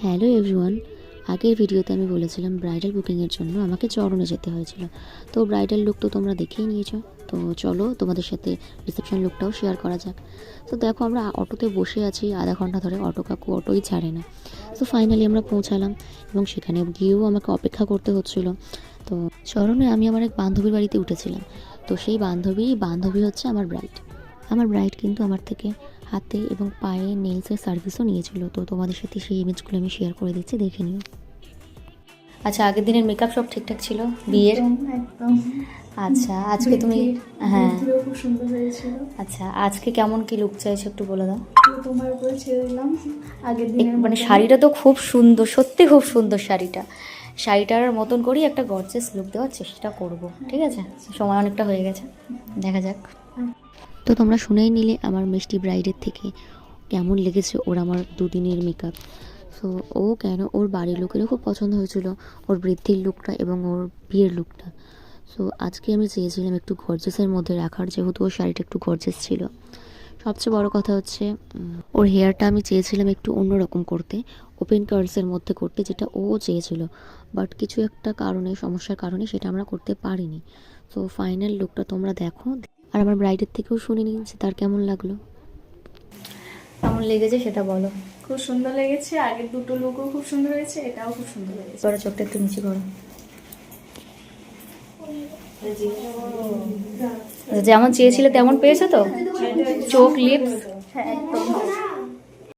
Hello everyone, আগের ভিডিওতে আমি বলেছিলাম ব্রাইডাল বুকিংয়ের জন্য আমাকে চরণে যেতে হয়েছিল। তো ব্রাইডাল লুক তো তোমরা দেখেই নিয়েছো। তো চলো তোমাদের সাথে রিসেপশন লুকটাও শেয়ার করা যাক। তো দেখো আমরা অটোতে বসে আছি আধা ঘন্টা ধরে, অটো কাকু অটোই ছাড়ে না। তো ফাইনালি আমরা পৌঁছালাম এবং সেখানে গিয়েও আমাকে অপেক্ষা করতে হচ্ছিল। তো চরণে আমি আমার এক বান্ধবীর বাড়িতে উঠেছিলাম। তো সেই বান্ধবী হচ্ছে আমার ব্রাইড কিন্তু আমার থেকে হাতে এবং পায়ে নেলসের সার্ভিসও নিয়েছিল। তো তোমাদের সাথে সেই ইমেজগুলো আমি শেয়ার করে দিচ্ছি, দেখে নিও। আচ্ছা, আগের দিনের মেকআপ সব ঠিকঠাক ছিল বিয়ের? একদম। আচ্ছা, আজকে তুমি হ্যাঁ খুব সুন্দর হয়েছিল। আচ্ছা, আজকে কেমন কি লুক চাইছো একটু বলে দাও। তো তোমার উপরে ছেড়ে দিলাম আগের দিনের মানে মতো। শাড়িটা তো খুব সুন্দর, সত্যি খুব সুন্দর শাড়িটার মতন করেই একটা গর্জিয়াস লুক দেওয়ার চেষ্টা করব, ঠিক আছে? সময় অনেকটা হয়ে গেছে, দেখা যাক। তো তোমরা শুনেই নিলে আমার মিষ্টি ব্রাইডের থেকে কেমন লেগেছে ওর আমার দুদিনের মেকআপ। সো ও কেন, ওর বাড়ির লোকেরও খুব পছন্দ হয়েছিল ওর বৃদ্ধির লুকটা এবং ওর বিয়ের লুকটা। সো আজকে আমি চেয়েছিলাম একটু গর্জেসের মধ্যে রাখার, যেহেতু ওর শাড়িটা একটু গর্জেস ছিল। সবচেয়ে বড় কথা হচ্ছে ওর হেয়ারটা আমি চেয়েছিলাম একটু অন্যরকম করতে, ওপেন কার্লসের মধ্যে করতে, যেটা ও চেয়েছিল। বাট কিছু একটা সমস্যার কারণে সেটা আমরা করতে পারিনি। সো ফাইনাল লুকটা তোমরা দেখো, আর আমার ব্রাইডের থেকেও শুনে নিন যে তার কেমন লাগলো, কেমন লেগেছে সেটা বলো। খুব সুন্দর লেগেছে, আগের দুটো লুকও খুব সুন্দর হয়েছে, এটাও খুব সুন্দর লেগেছে। তোরা চোখটা একটু নিচে করো। যেমন চেয়েছিলে তেমন পেয়েছো তো? চোখ, লিপস হ্যাঁ একদম।